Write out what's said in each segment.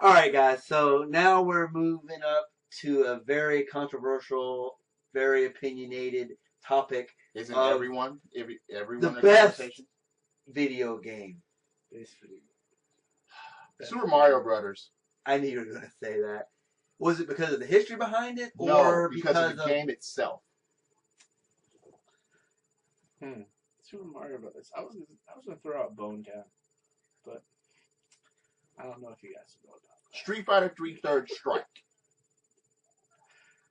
All right, guys. So now we're moving up to a very controversial, very opinionated topic Isn't of everyone the in a best conversation? video game. Super Mario Brothers. I knew you were going to say that. Was it because of the history behind it, No, or because of the game itself. Super Mario Brothers. I was gonna throw out Bone Town, but I don't know if you guys know about that. Street Fighter 3 Third Strike.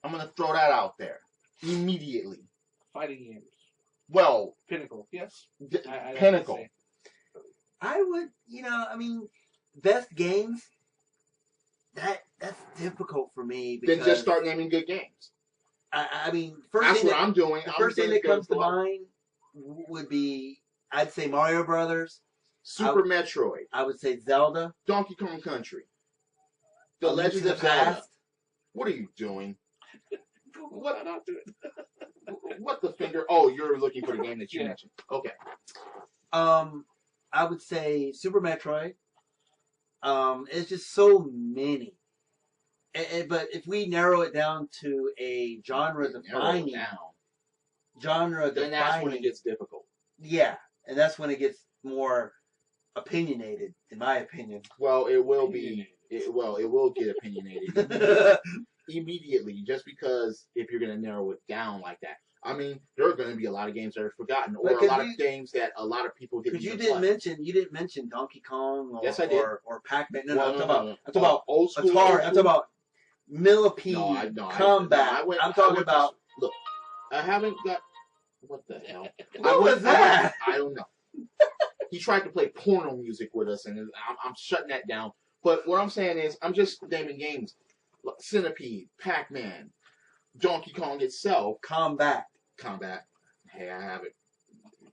I'm gonna throw that out there immediately. Fighting games. Well, Pinnacle. Yes. Pinnacle. I would, best games. That's difficult for me. Then just start naming good games. I mean, that's what I'm doing. The first thing that comes to mind would be, I'd say Mario Brothers, Super Metroid. I would say Zelda, Donkey Kong Country, The Legend of Zelda. What are you doing? What am I not doing? What the finger? Oh, you're looking for the game that you mentioned. Okay. I would say Super Metroid. It's just so many. But if we narrow it down to a genre defining, then that's when it gets difficult. Yeah, and that's when it gets more opinionated, in my opinion. Well, it will be. It will get opinionated immediately, just because if you're going to narrow it down like that. I mean, there are going to be a lot of games that are forgotten, or a lot of games that a lot of people didn't. Because you didn't mention Donkey Kong, or, yes, I did. or Pac-Man. No, I'm talking about old school. Atari. I'm talking about Millipede Combat. I'm talking about. Look, I haven't got. What the hell? What was that? I don't know. He tried to play porno music with us, and I'm shutting that down. But what I'm saying is, I'm just naming games. Centipede, Pac-Man, Donkey Kong itself. Combat. Hey, I have it.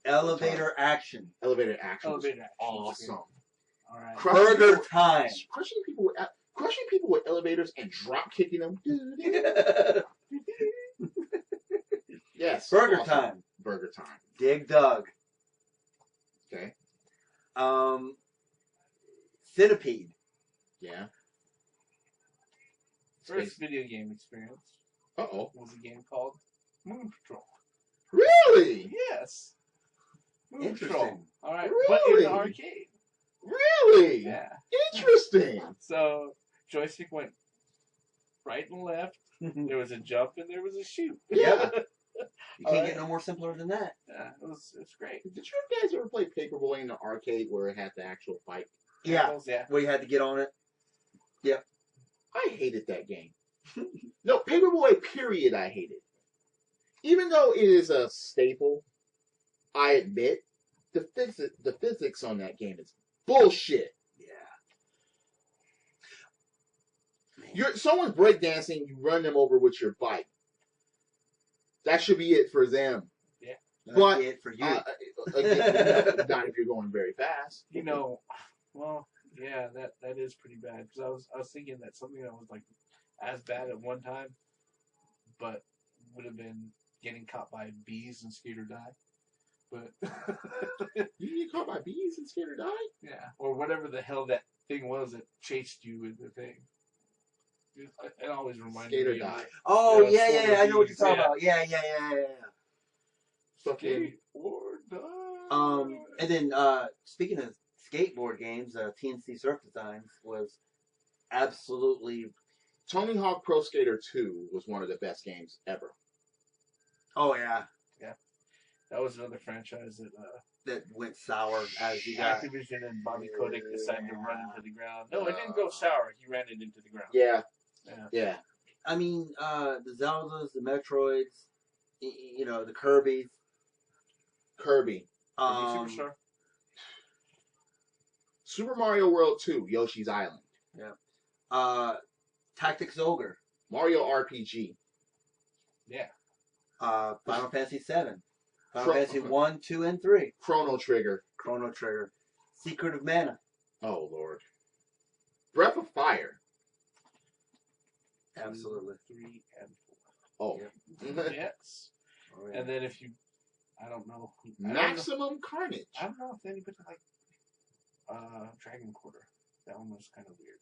Elevator action. Elevator action. Awesome. All right. Burger Time. Crushing people with elevators and drop kicking them. Yes. Burger Time. Burger Time. Dig Dug. Okay. Centipede. Yeah. First video game experience. Was a game called Moon Patrol. Really? Yes. Moon Interesting. Patrol. All right. Really? But in the arcade. Really? Yeah. Interesting. So joystick went right and left. There was a jump and there was a shoot. Yeah. You can't get no more simpler than that. Yeah, it's great. Did you guys ever play Paperboy in the arcade where it had the actual fight? Yeah. Yeah. Where you had to get on it. Yeah. I hated that game. No, Paperboy, period, I hated. Even though it is a staple, I admit, the physics on that game is bullshit. Yeah. Someone's breakdancing, you run them over with your bike. That should be it for them. Yeah. But it for you. Again, not if you're going very fast. Well, yeah, that is pretty bad. Because I was thinking that something that was like as bad at one time, but would have been getting caught by bees and scared or die. But you get caught by bees and scared or die? Yeah, or whatever the hell that thing was that chased you with the thing. It always reminded me of. Oh yeah, I know what you're talking about. Yeah. Skate or die. And then speaking of skateboard games, TNC Surf Designs was absolutely. Tony Hawk Pro Skater 2 was one of the best games ever. Oh yeah. That was another franchise that went sour as you got. Activision and Bobby Kotick decided to run into the ground. No, it didn't go sour. He ran it into the ground. Yeah. I mean, the Zeldas, the Metroids, the Kirby's. Kirby. Superstar. Super Mario World 2, Yoshi's Island. Yeah. Tactics Ogre. Mario RPG. Yeah. Final Fantasy 7. Final Fantasy 1, 2, and 3. Chrono Trigger. Secret of Mana. Oh, Lord. Breath of Fire. Absolutely. 3 and 4. Oh. Yep. Yes. Oh, yeah. And then if you, I don't know. Maximum Carnage. I don't know if anybody like Dragon Quarter. That one was kind of weird.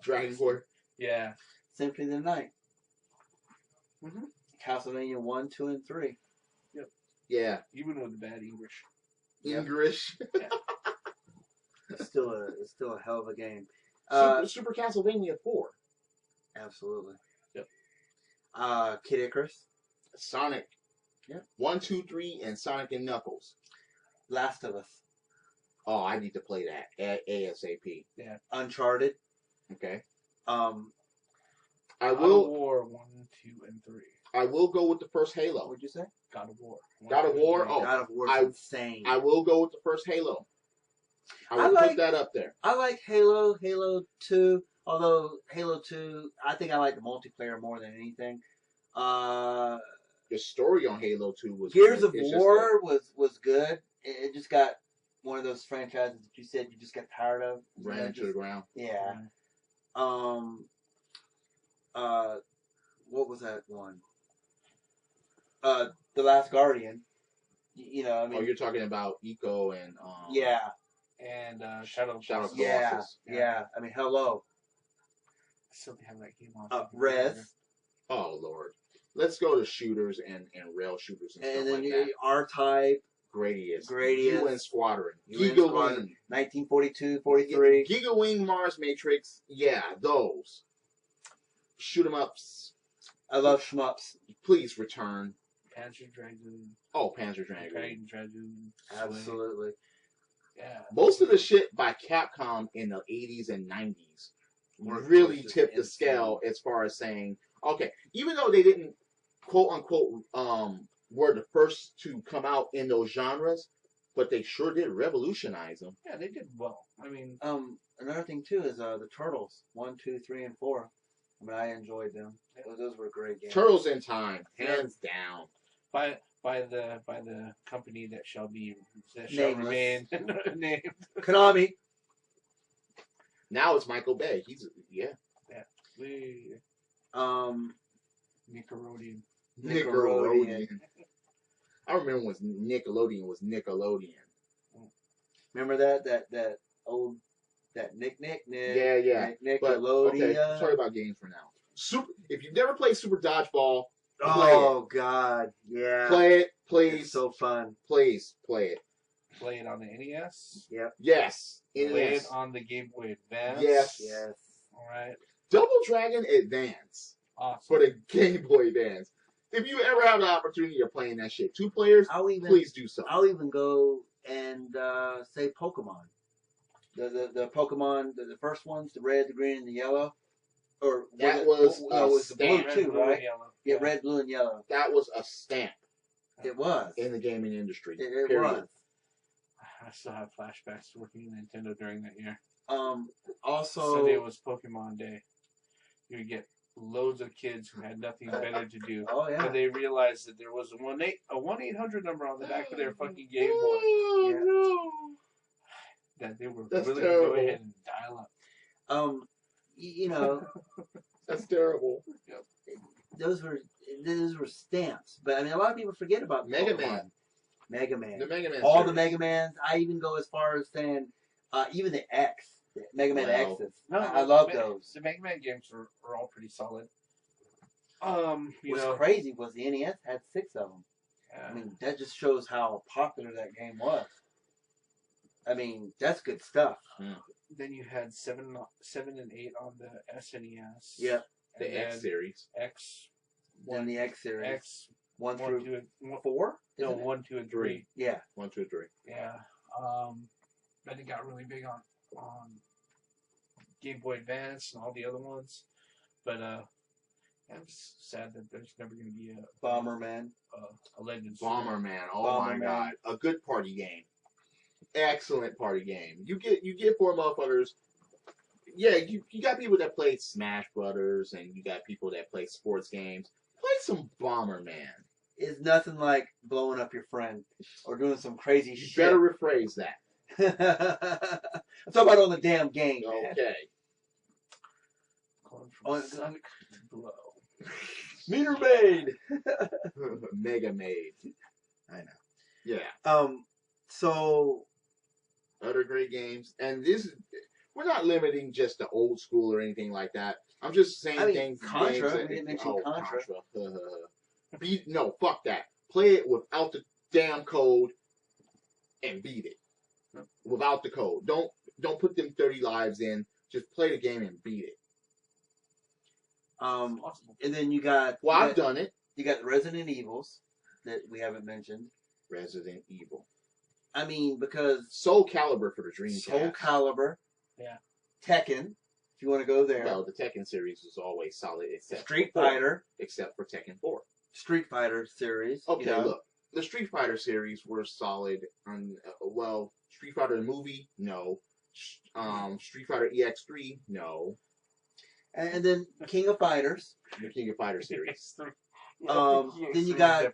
Dragon Quarter. Yeah. Symphony of the Night. Mhm. Castlevania 1, 2, and 3. Yeah. Even with the bad English. Yep. English. It's still a hell of a game. Super Castlevania 4. Absolutely. Yep. Kid Icarus. Sonic. Yep. 1, 2, 3, and Sonic and Knuckles. Last of Us. Oh, I need to play that ASAP. Uncharted. Okay. I I God of will. War 1, 2, and 3. I will go with the first Halo. What'd you say? God of War. God of War? 1, 2, Oh, God of War I- is insane. I will go with the first Halo. I I will like- put that up there. I like Halo 2, although Halo 2, I think I like the multiplayer more than anything. The story on Halo 2 was Gears of it's just War was good. It just got one of those franchises that you said you just get tired of. You know, ran into the just- ground. Yeah. What was that one? The Last Guardian. You know, I mean, Oh, you're talking about Eco and yeah, And Shadow of Shadow of Colossus. yeah, Colossus. yeah. I mean, hello, I still have that game on. Res, Oh Lord. Let's go to shooters and rail shooters and, and stuff then like you that. R-Type, Gradius. Gradius. UN Squadron. UN Giga Squadron. Wing. 1942, 43. Giga Wing Mars Matrix. Yeah, those. Shoot 'em ups. I love shmups. Please return. Panzer Dragoon. Oh, Panzer Dragoon. Dragon Dragoon. Slay. Absolutely. Yeah. Most of the shit by Capcom in the 80s and 90s Was really just tipped the insane. scale as far as saying, okay, even though they didn't quote unquote were the first to come out in those genres, but they sure did revolutionize them. Yeah, they did well. I mean, Another thing too is the Turtles 1, 2, 3, and 4. I mean, I enjoyed them. Those were great games. Turtles in Time, hands down. by the company that shall Nameless. remain named. Konami. Now it's Michael Bay. He's We Um, Nickelodeon. Nickelodeon. I remember when Nickelodeon was Nickelodeon. Remember that old Nick Yeah. But Nickelodeon. okay, sorry about games for now. If you've never played Super Dodgeball, Oh God, yeah. play it, It's please. so fun. Please play it. Play it on the NES. Yep. Yes. Play NES. it on the Game Boy Advance. Yes. Yes. All right. Double Dragon Advance Awesome. for the Game Boy Advance. If you ever have the opportunity of playing that shit, 2 players, I'll even please do so. I'll even go and say Pokemon. The Pokemon, the first ones, the red, the green, and the yellow. Or That it was no, a it was the blue stamp. Red, too, blue, and right? yellow. Yeah, red, blue, and yellow. That was a stamp It was. in the gaming industry. It period. was. I still have flashbacks to working at Nintendo during that year. Also, Sunday was Pokemon Day. You would get loads of kids who had nothing better to do. oh yeah. But they realized that there was a 1-800 number on the back of their fucking Game Boy Oh, Yeah. no. that they were That's willing to terrible. go ahead and dial up. You know, That's terrible. those were stamps. But I mean, a lot of people forget about Mega Pokemon. Man. Mega Man. The Mega Man. All the series. Mega Mans. I even go as far as saying even the X, the Mega Man Wow. X's. No, I love those. The Mega Man games were all pretty solid. You What's know, crazy was the NES had 6 of them. I uh, mean, that just shows how popular that game was. I mean, that's good stuff. then you had 7 and 8 on the SNES. Yep. And The X then series. X. Then the X series, X 1 1, through 2, and 4. no, isn't it? 1, 2, and 3. Yeah. 1, 2, 3. Yeah. Then it got really big on Game Boy Advance and all the other ones. But I'm sad that there's never going to be Bomberman. a Legends. Bomberman. Oh Bomberman. my god. A good party game. Excellent party game. You get 4 motherfuckers. Yeah, you got people that play Smash Brothers and you got people that play sports games. Play some Bomberman. It's nothing like blowing up your friend or doing some crazy You shit. better rephrase that. I'm talking about on the damn game, man. Okay. Calling Oh, from Sonic Blow. Meter maid. Mega Maid. I know. Yeah. So Other great games. And this is we're not limiting just the old school or anything like that. I'm just saying I mean, things. Contra, games that, we didn't mention Contra. No, fuck that. Play it without the damn code and beat it without the code. Don't put them 30 lives in. Just play the game and beat it. And then you got. Well, you I've got, done it. You got Resident Evils that we haven't mentioned. Resident Evil. I mean, because Soul Calibur for the Dreamcast. Soul Calibur. Yeah. Tekken, if you want to go there. Well, the Tekken series was always solid, except Street for 4, Fighter. except for Tekken 4. Street Fighter series. Okay, you know? look, the Street Fighter series were solid. Well, Street Fighter the movie, no. Street Fighter EX3, no. And then King of Fighters. The King of Fighter series. Then you got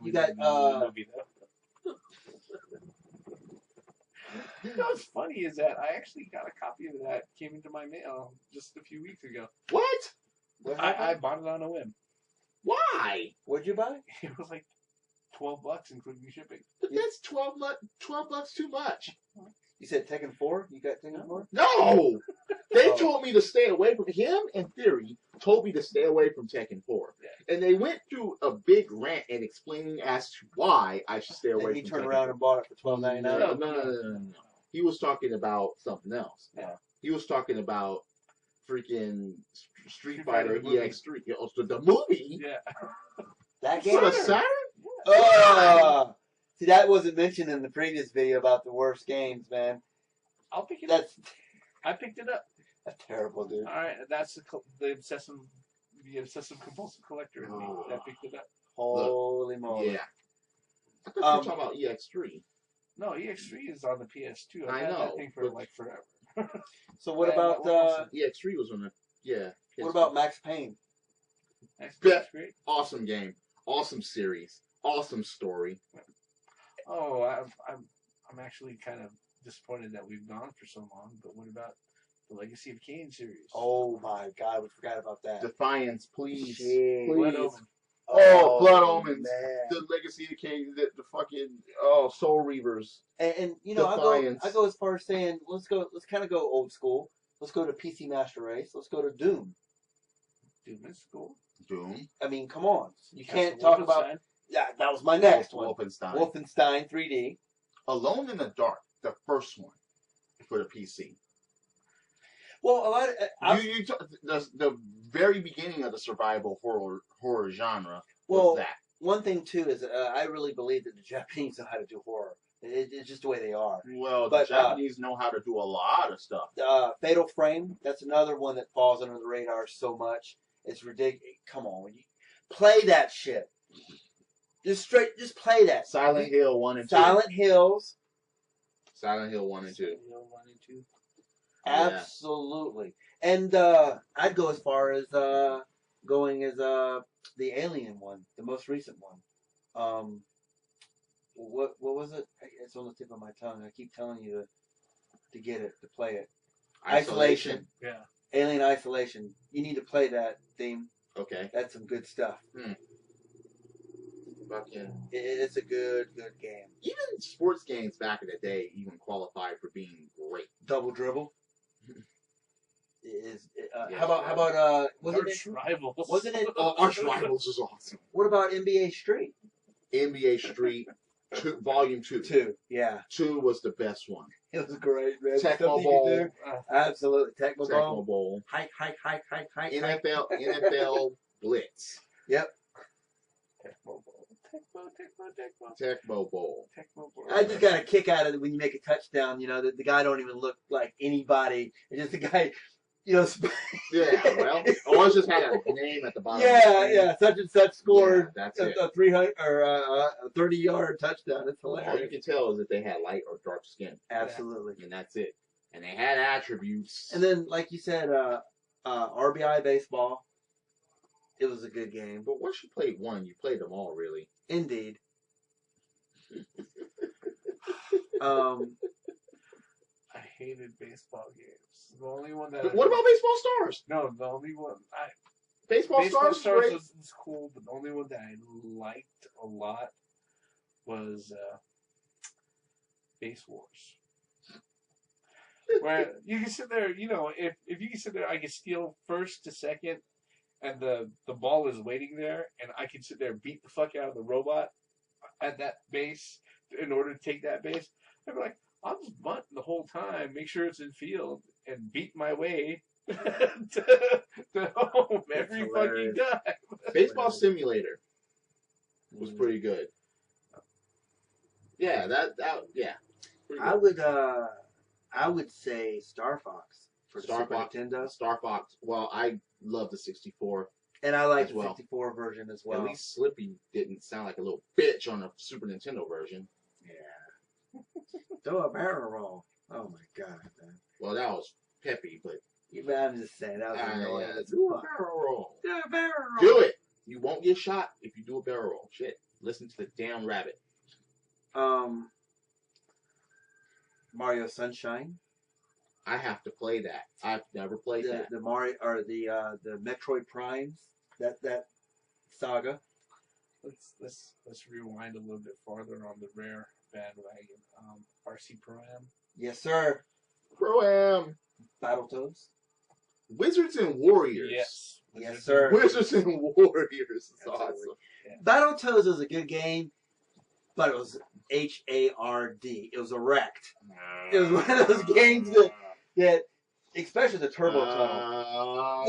You know what's funny is that I actually got a copy of that, came into my mail just a few weeks ago. What? I bought it on a whim. Why? What'd you buy? It was like $12 including shipping. But that's 12 bucks too much. You said Tekken 4? You got Tekken 4? No! They Oh. told me to stay away from him, in theory, told me to stay away from Tekken 4. Yeah. And they went through a big rant and explaining as to why I should stay away And he from turned Tekken around 4. and bought it for $12.99. No. He was talking about something else. Yeah. He was talking about freaking Street Street Fighter Fighter, the movie. EX3. So the movie? Yeah. That For game? the Saturn? See, that wasn't mentioned in the previous video about the worst games, man. I'll pick it up. That's I picked it up. terrible, dude. All right, that's the obsessive compulsive collector in me that picked it up. Holy moly. Yeah. I thought you were talking about EX3. No, EX3 is on the PS2. I've I had know, that thing for but- like forever. So what And about what else? EX3 was on the what about Max Payne? Next Bet. great. awesome game, awesome series, awesome story. Oh, I'm actually kind of disappointed that we've gone for so long. But what about the Legacy of Kain series? Oh my god, we forgot about that. Defiance, please. Shit. Blood please. Omen. Oh, Blood Omens. Man. The Legacy of Kain, the fucking Soul Reavers. And you know, Defiance. I go as far as saying let's kind of go old school. Let's go to PC Master Race. Let's go to Doom. Doom is cool. Doom. I mean, come on. You Castle can't talk about Wolfenstein. yeah. That was my next one. Wolfenstein. Wolfenstein 3D. Alone in the Dark, the first one for the PC. Well, a lot of The very beginning of the survival horror genre was well, that. one thing too is I really believe that the Japanese know how to do horror. It's just the way they are. Well, But, the Japanese know how to do a lot of stuff. Fatal Frame. That's another one that falls under the radar so much. It's ridiculous. Come on, play that shit. Just play that. Silent Hill 1 and 2. Silent Hills. Silent Hill 1 and 2. Silent Hill 1 and 2. Yeah. Absolutely. And I'd go as far as going as the Alien one, the most recent one. What was it? It's on the tip of my tongue. I keep telling you to get it, to play it. Isolation. Yeah. Alien Isolation. You need to play that theme. Okay. That's some good stuff. Fucking. It's a good game. Even sports games back in the day even qualified for being great. Double Dribble. Yeah. How about wasn't Arch it? Rivals. Wasn't it? Oh, Arch Rivals is awesome. What about NBA Street? NBA Street 2, Volume 2. 2. Yeah, 2 was the best one. it was great, man. Tecmo Stuff you could Bowl. do. Absolutely, Tecmo Bowl. Tecmo Bowl. Hike. NFL Blitz. Yep. Tecmo Bowl. Tecmo Bowl. Tecmo Bowl. I just got a kick out of it when you make a touchdown. You know, the guy don't even look like anybody. It's just the guy, you know. Yeah, well, ours just had a name at the bottom. yeah. Such and such scored Yeah, that's it. a 300 or a 30-yard touchdown. It's All you hilarious. can tell is that they had light or dark skin, Absolutely. and that's it. And they had attributes. And then, like you said, RBI baseball. It was a good game. But once you played one, you played them all, really. Indeed. I hated baseball games. The only one that. But what about Baseball Stars? No, the only one. Baseball Stars was great. was cool, but the only one that I liked a lot was Base Wars. Where you can sit there, if you can sit there, I can steal first to second, and the ball is waiting there, and I can sit there and beat the fuck out of the robot at that base in order to take that base. I'd be like, I'll just bunt the whole time, make sure it's in field, and beat my way to home every fucking hilarious. time. Baseball Simulator was pretty good. Yeah, yeah. Pretty good. I would say Star Fox for the Star Super Fox. Nintendo, Star Fox. Well, I love the 64. and I like as the well. 64 version as well. At least Slippy didn't sound like a little bitch on the Super Nintendo version. Yeah. Throw a barrel roll. Oh my god, man. Well, that was peppy, but I'm just saying that was annoying. do a barrel roll. Do a barrel roll. Do it. You won't get shot if you do a barrel roll. Shit. Listen to the damn rabbit. Mario Sunshine. I have to play that. I've never played that. The Mario or the Metroid Primes. That saga. Let's rewind a little bit farther on the Rare bandwagon. RC Pro-Am. Yes, sir. Pro-Am. Battletoads. Wizards and Warriors. Yes. Yes, sir. Wizards and Warriors is Absolutely. awesome. Battletoads was a good game, but it was HARD. It was erect. It was one of those games that especially the Turbo Tunnel.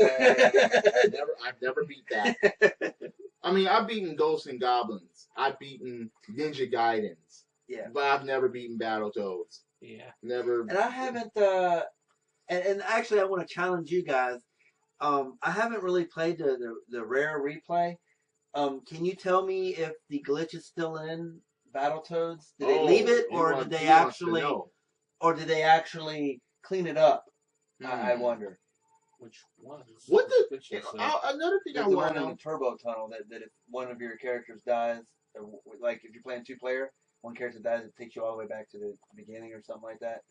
I've never beat that. I mean, I've beaten Ghosts and Goblins. I've beaten Ninja Gaidens. Yeah. But I've never beaten Battletoads. Yeah. Never. And I haven't, and actually I want to challenge you guys. I haven't really played the Rare Replay. Can you tell me if the glitch is still in Battletoads? Did they leave it, or did they actually clean it up? I wonder. Which one? What the? Which is, Another thing I The want one to in know. the Turbo Tunnel that if one of your characters dies, like if you're playing two player, one character dies, it takes you all the way back to the beginning or something like that.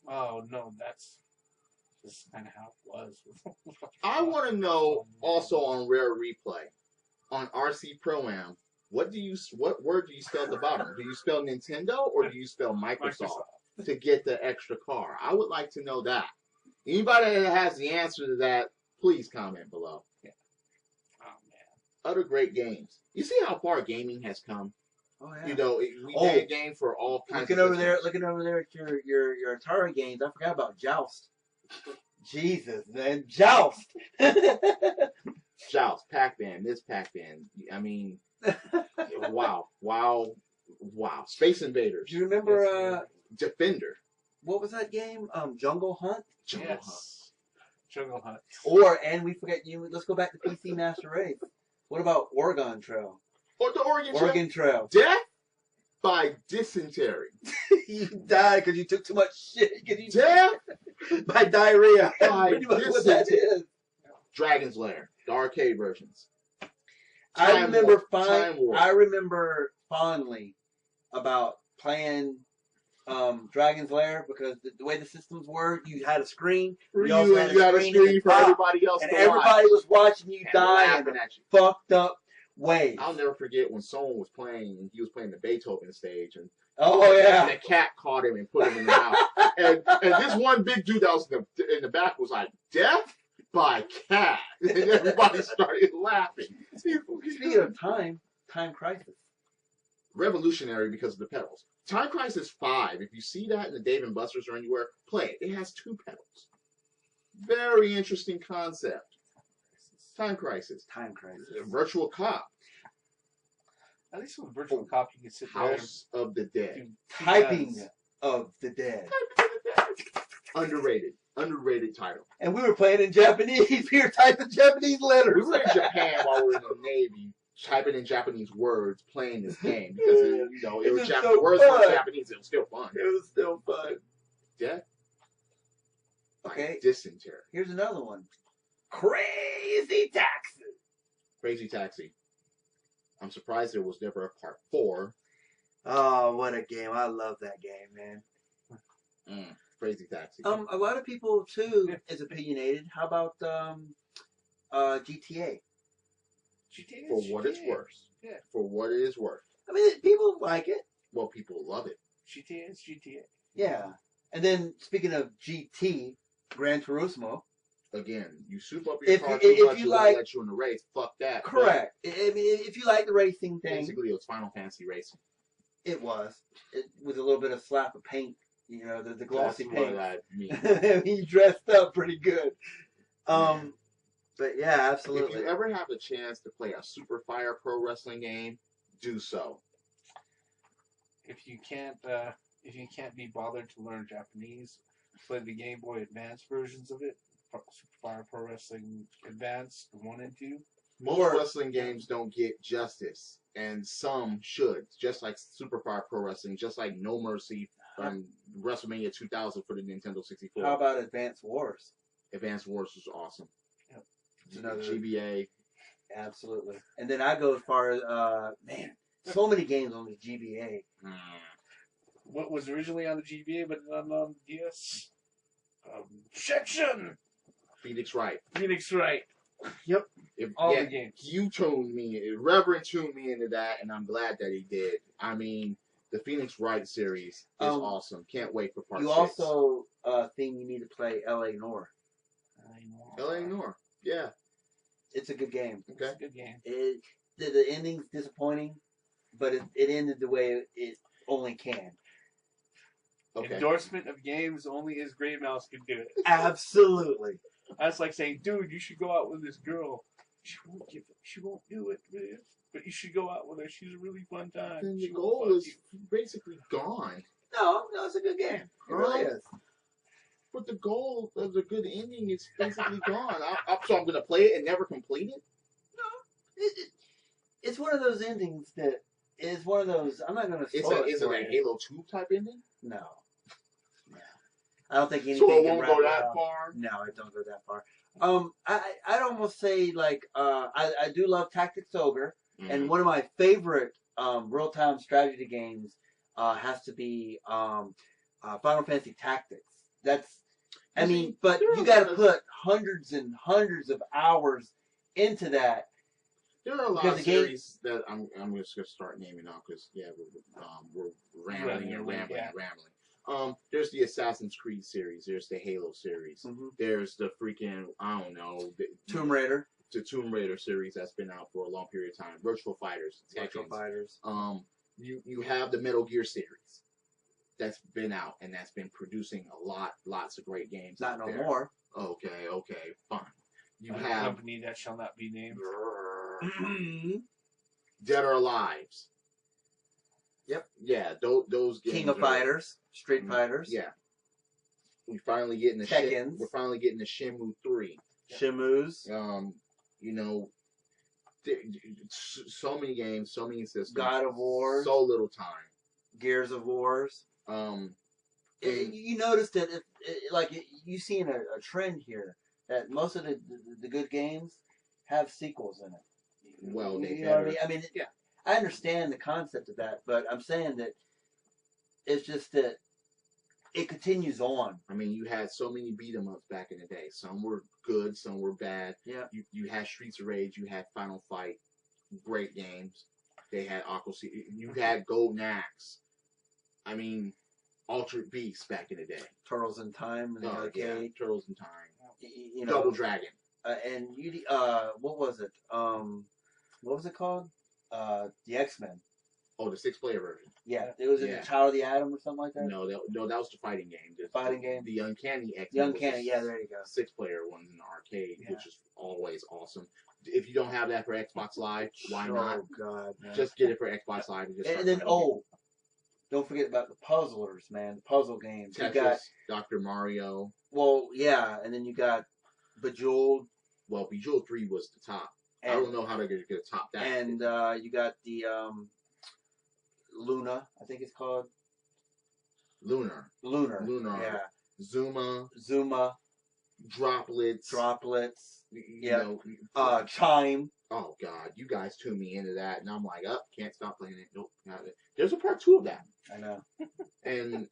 Oh no, that's just kind of how it was. I want to know also on Rare Replay, on RC Pro-Am, what word do you spell at the bottom? Do you spell Nintendo or do you spell Microsoft to get the extra car? I would like to know that. Anybody that has the answer to that, please comment below. Yeah. Oh man. Other great games. You see how far gaming has come? Oh yeah. You know, we made a game for all kinds Looking of over there systems. at your Atari games, I forgot about Joust. Jesus, man, Joust. Joust, Pac-Man, this Pac-Man. I mean, wow. Space Invaders, Do you remember Defender, what was that game? Jungle Hunt. Jungle Hunt. Yes. Jungle Hunt. And we forget you. Let's go back to PC Master Race. What about Oregon Trail? Or the Oregon Trail. Death by dysentery. You died because you took too much shit. Death By diarrhea. by Pretty much what that dysentery. is. Dragon's Lair, the arcade versions. I remember Time Warp. I remember fondly about playing Dragon's Lair because the way the systems were, you had a screen. For You also had you had a screen screen at for the top, everybody else and to everybody watch. was watching you And die in laughing a at you. fucked up way. I'll never forget when someone was playing, and he was playing the Beethoven stage, and Oh yeah. the cat caught him and put him in the mouth. and this one big dude that was in the back was like, "Death by cat," and everybody started laughing. Speaking of time crisis. Revolutionary because of the pedals. Time Crisis 5, if you see that in the Dave & Buster's or anywhere, play it. It has 2 pedals. Very interesting concept. Time Crisis. Virtual Cop. At least with Virtual Cop, you can sit there. House of the Dead. and do Typing guns. of the Dead. Underrated title. And we were playing in Japanese. We were typing Japanese letters. We were in Japan while we were in the Navy, typing in Japanese words, playing this game because it was so words were fun. Japanese. It was still fun. It was still fun. Death by Okay. dysentery. Here's another one. Crazy Taxi. Crazy Taxi. I'm surprised there was never a part 4. Oh, what a game. I love that game, man. Crazy Taxi. A lot of people too is opinionated. How about GTA? GTA For is what it's GTA. worth. Yeah. For what it is worth. I mean, people like it. Well, people love it. GTA is GTA. Yeah. And then speaking of GT, Gran Turismo. Again, you soup up your car too if much, you it like- won't let you in the race. Fuck that. Correct. I mean, if you like the racing But thing, basically, it was Final Fantasy Racing. it was. It with a little bit of slap of paint. You know, the glossy That's paint. what I mean. He dressed up pretty good. But yeah, If absolutely. you ever have a chance to play a Super Fire Pro Wrestling game, do so. If you can't be bothered to learn Japanese, play the Game Boy Advance versions of it. Super Fire Pro Wrestling Advance 1 and 2. Most Or- wrestling games don't get justice, and some should. Just like Super Fire Pro Wrestling, just like No Mercy from WrestleMania 2000 for the Nintendo 64. How about Advance Wars? Advanced Wars was awesome. Yep. It's another- GBA. Absolutely. And then I go as far as man, so many games on the GBA. What was originally on the GBA but not on the DS? Section! Phoenix Wright. Phoenix Wright. If, All yeah, the games. you tuned me, Reverend tuned me into that, and I'm glad that he did. I mean, the Phoenix Wright series is awesome. Can't wait for part You 6. also think you need to play LA Noir. L.A. Noir. Yeah. It's a good game. It's Okay. a good game. The ending's disappointing, but it ended the way it only can. Okay. Endorsement of games only his gray mouse can do it. Absolutely. That's like saying, dude, you should go out with this girl. She won't do it, man. But you should go out with her. She's a really fun time. Then the She goal won't fuck is you. basically gone. No, it's a good game. It really is. But the goal of the good ending is basically gone. So I'm going to play it and never complete it? It's one of those endings that is one of those. I'm not going to spoil Is it for a you. Halo 2 type ending? No. I don't think anything So it can won't wrap go that around. far? No, it don't go that far. I'd almost say like I do love Tactics Ogre, and one of my favorite real time strategy games has to be Final Fantasy Tactics. I mean, but there are you a got lot to of- put hundreds and hundreds of hours into that. There are a lot Because of the game- series that I'm just going to start naming out because, we're rambling and rambling and rambling. There's the Assassin's Creed series. There's the Halo series. There's the freaking, I don't know, Tomb Raider, the Tomb Raider series that's been out for a long period of time. Virtual Fighters, Virtual Tekkens. Fighters. You have the Metal Gear series that's been out and that's been producing lots of great games. Not out no there. more. Okay, fine. You A have company that shall not be named. Dead or Alive. Yep. Yeah, those games. King of are- Fighters, Street Fighters. Yeah. We finally getting the Tekkens. We're finally getting the Shenmue 3. Shimu's. You know, so many games, so many systems. God of War. So little time. Gears of Wars. And You notice that you seen a trend here that most of the good games have sequels in it. Well, they you know what I better. mean? I mean, Yeah. I understand the concept of that, but I'm saying that it's just that it continues on. I mean, you had so many beat 'em ups back in the day. Some were good, some were bad. Yeah. You had Streets of Rage, you had Final Fight, great games. They had Aqua Sea, you had Golden Axe. I mean, Altered Beast back in the day. Turtles in Time in the Yeah, arcade. Turtles in Time. You know, Double Dragon. and you what was it? What was it called? The X-Men. Oh, the 6-player version. Yeah, it was in Yeah. the Child of the Atom or something like that. No, that was the fighting game. Fighting game? The Uncanny X. The Uncanny, yeah, there you go. 6-player ones in the arcade, Yeah. which is always awesome. If you don't have that for Xbox Live, why not? Oh God, man. Just get it for Xbox Live and just start and then playing don't forget about the puzzlers, man. The puzzle games. Tetris, You got Dr. Mario. and then you got Bejeweled, Well, Bejeweled 3 was the top. I and don't know how they're going to top that. and you got the Luna, I think it's called Lunar, Lunar. Lunar. Yeah, Zuma, Zuma, Droplets. Droplets, You yeah. know, Chime. oh, God. You guys tuned me into that, and I'm like, can't stop playing it. Nope, not it. There's a part 2 of that. I know. And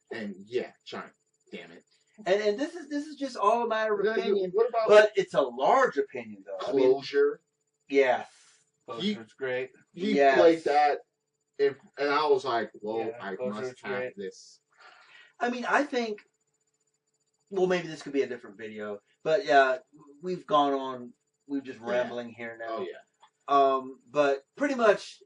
yeah, Chime. Damn it. And this is just all a matter of opinion, What about but it's a large opinion though. I mean, Closure? yes. Closure's great. He Yes. played that, and I was like, "Whoa, Yeah, I Closure's must have great. this." I mean, I think well, maybe this could be a different video, but yeah, we've gone on. We're just Yeah. rambling here now. Oh yeah. But pretty much,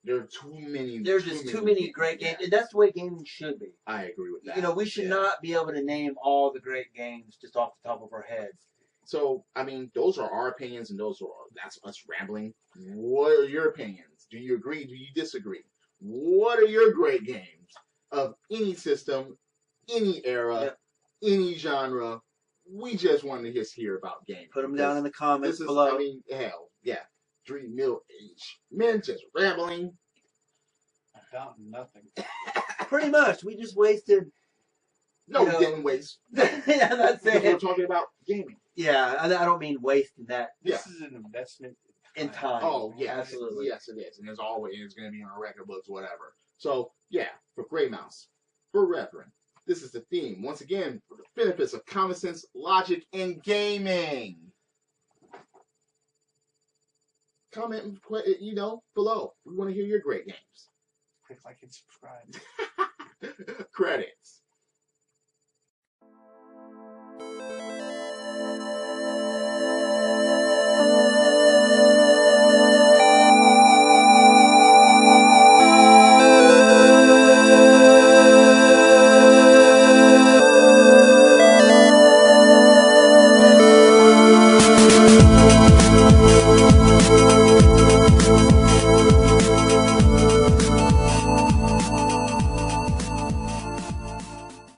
There are too many. there's just too many great games, and that's the way gaming should be. I agree with that. You know, we should not be able to name all the great games just off the top of our heads. So, I mean, those are our opinions, and that's us rambling. What are your opinions? Do you agree? Do you disagree? What are your great games of any system, any era, any genre? We just want to just hear about gaming. Put them down in the comments This is, below. I mean, hell, yeah. 3 middle-aged men just rambling. About nothing. Pretty much, we just wasted. No, we didn't waste. Yeah, that's Because we're it. talking about gaming. Yeah, I don't mean wasting that This is an investment in time. Oh, yeah, absolutely. Yes, it is. And there's always it's going to be on our record books, whatever. So, yeah, for Grey Mouse, for Reverend, this is the theme. Once again, for the benefits of common sense, logic, and gaming. Comment, below. We want to hear your great games. Click like and subscribe. Credit.